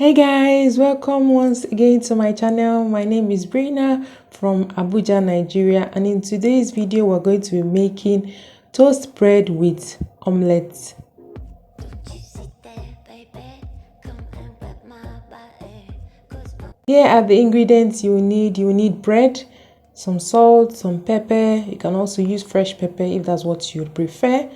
Hey guys, welcome once again to my channel. My name is Brina from Abuja, Nigeria, and in today's video we're going to be making toast bread with omelette. Here are the ingredients you need bread, some salt, some pepper. You can also use fresh pepper if that's what you prefer,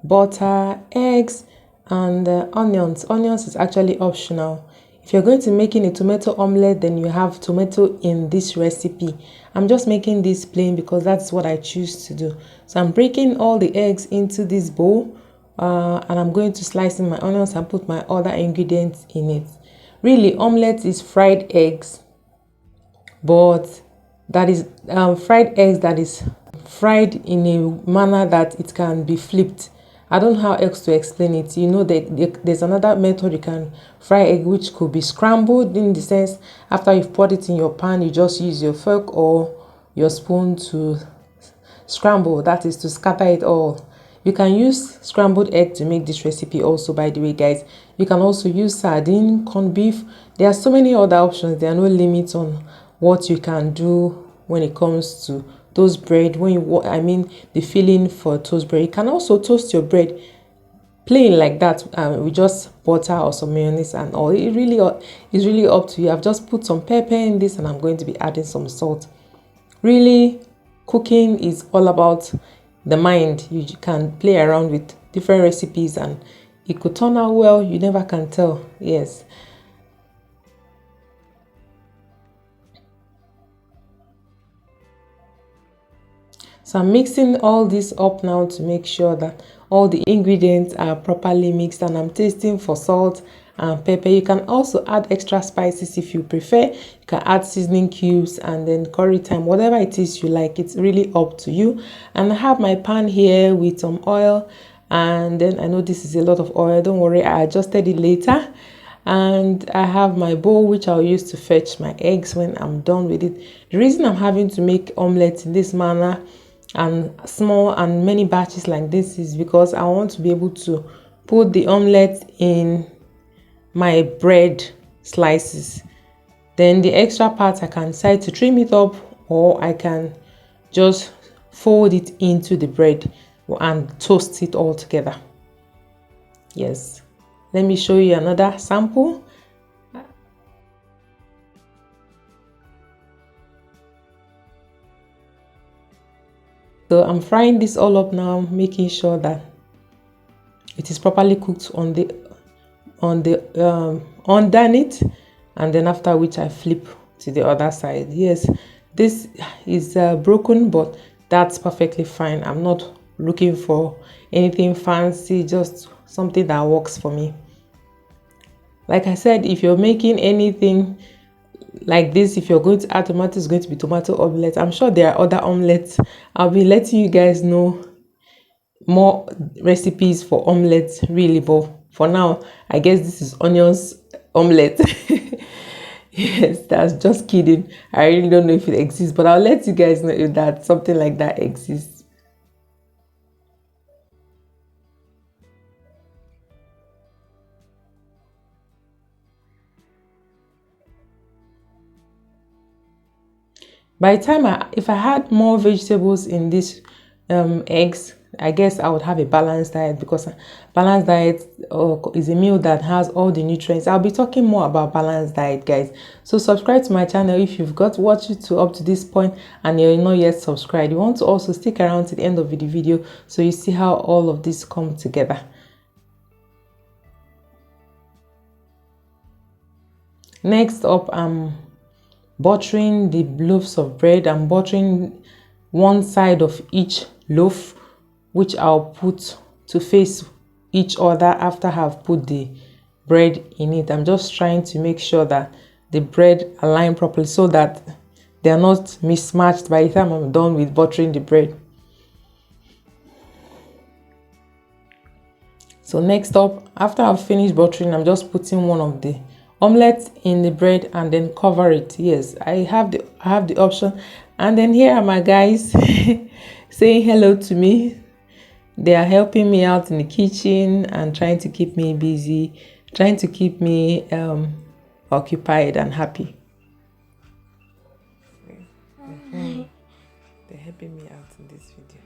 butter, eggs, and onions. Onions is actually optional. If you're going to making a tomato omelette, then you have tomato in this recipe. I'm just making this plain because that's what I choose to do. So I'm breaking all the eggs into this bowl, and I'm going to slice in my onions and put my other ingredients in it. Really, omelette is fried eggs, but that is fried eggs that is fried in a manner that it can be flipped. I don't know how else to explain it. You know that there's another method you can fry egg, which could be scrambled, in the sense after you've poured it in your pan, you just use your fork or your spoon to scramble, that is to scatter it all. You can use scrambled egg to make this recipe also, by the way guys. You can also use sardine, corned beef. There are so many other options. There are no limits on what you can do when it comes to toast bread. The filling for toast bread. You can also toast your bread plain like that, with just butter or some mayonnaise and all. It really is really up to you. I've just put some pepper in this and I'm going to be adding some salt. Really, cooking is all about the mind. You can play around with different recipes and it could turn out well. You never can tell. Yes. So I'm mixing all this up now to make sure that all the ingredients are properly mixed, and I'm tasting for salt and pepper. You can also add extra spices if you prefer. You can add seasoning cubes and then curry thyme, whatever it is you like. It's really up to you. And I have my pan here with some oil, and then I know this is a lot of oil. Don't worry, I adjusted it later. And I have my bowl which I'll use to fetch my eggs when I'm done with it. The reason I'm having to make omelette in this manner and small and many batches like this is because I want to be able to put the omelette in my bread slices. Then the extra part I can decide to trim it up, or I can just fold it into the bread and toast it all together. Yes, let me show you another sample. So I'm frying this all up now, making sure that it is properly cooked on the underneath, and then after which I flip to the other side. Yes, this is broken, but that's perfectly fine. I'm not looking for anything fancy, just something that works for me. Like I said, if you're making anything like this, if you're going to add tomato, it's going to be tomato omelette. I'm sure there are other omelettes. I'll be letting you guys know more recipes for omelettes, really, but for now I guess this is onions omelette. Yes, that's just kidding. I really don't know if it exists, but I'll let you guys know if that something like that exists. By the time if I had more vegetables in this eggs, I guess I would have a balanced diet, because balanced diet is a meal that has all the nutrients. I'll be talking more about balanced diet, guys. So subscribe to my channel if you've watched it up to this point and you're not yet subscribed. You want to also stick around to the end of the video so you see how all of this come together. Next up, I'm buttering the loaves of bread. I'm buttering one side of each loaf, which I'll put to face each other after I've put the bread in it. I'm just trying to make sure that the bread align properly so that they're not mismatched by the time I'm done with buttering the bread. So next up, after I've finished buttering, I'm just putting one of the omelette in the bread and then cover it. Yes, I have the option. And then here are my guys saying hello to me. They are helping me out in the kitchen and trying to keep me busy, trying to keep me occupied and happy. They're helping me out in this video.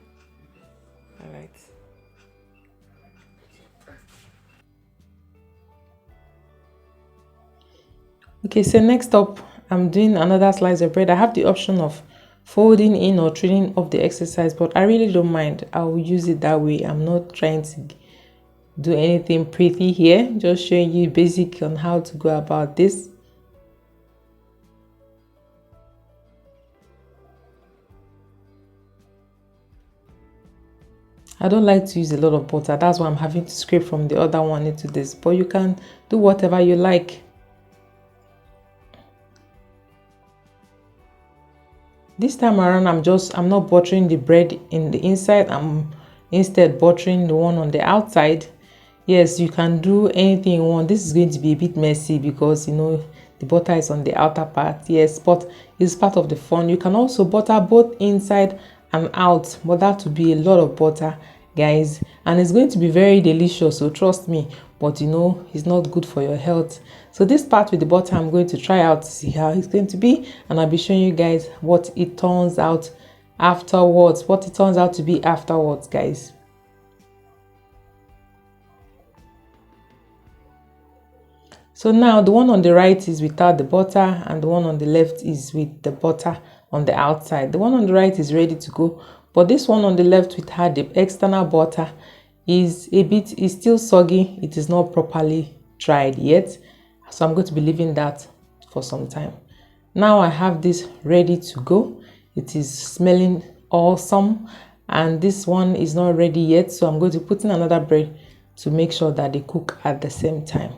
All right. Okay, so next up, I'm doing another slice of bread. I have the option of folding in or trimming off the exercise, but I really don't mind. I'll use it that way. I'm not trying to do anything pretty here, just showing you basic on how to go about this. I don't like to use a lot of butter. That's why I'm having to scrape from the other one into this, but you can do whatever you like. This time around, I'm not buttering the bread in the inside. I'm instead buttering the one on the outside. Yes, you can do anything you want. This is going to be a bit messy because the butter is on the outer part. Yes, but it's part of the fun. You can also butter both inside and out, but that would be a lot of butter, guys, and it's going to be very delicious, so trust me. But it's not good for your health. So this part with the butter, I'm going to try out to see how it's going to be, and I'll be showing you guys what it turns out afterwards, guys. So now the one on the right is without the butter, and the one on the left is with the butter on the outside. The one on the right is ready to go, but this one on the left with the external butter is still soggy. It is not properly dried yet, so I'm going to be leaving that for some time. Now I have this ready to go. It is smelling awesome, and this one is not ready yet, so I'm going to put in another bread to make sure that they cook at the same time.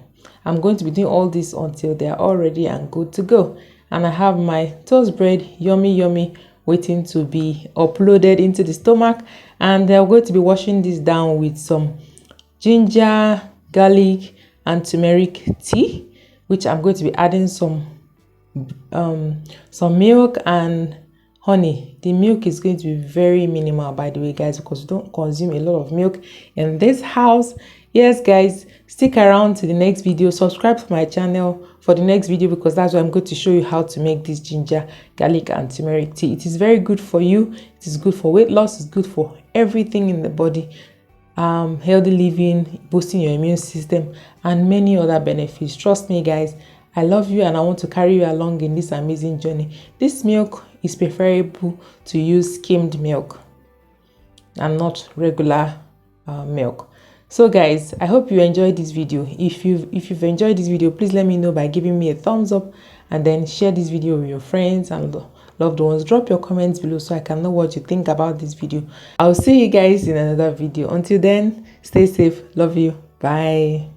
I'm going to be doing all this until they are all ready and good to go. And I have my toast bread, yummy, waiting to be uploaded into the stomach. And I'm going to be washing this down with some ginger, garlic, and turmeric tea, which I'm going to be adding some milk and honey. The milk is going to be very minimal, by the way, guys, because we don't consume a lot of milk in this house. Yes, guys, stick around to the next video. Subscribe to my channel for the next video, because that's where I'm going to show you how to make this ginger, garlic, and turmeric tea. It is very good for you. It is good for weight loss. It's good for everything in the body. Healthy living, boosting your immune system, and many other benefits. Trust me, guys, I love you and I want to carry you along in this amazing journey. This milk is preferable to use skimmed milk and not regular milk. So guys, I hope you enjoyed this video. If you've enjoyed this video, please let me know by giving me a thumbs up, and then share this video with your friends and loved ones. Drop your comments below so I can know what you think about this video. I'll see you guys in another video. Until then, stay safe. Love you. Bye.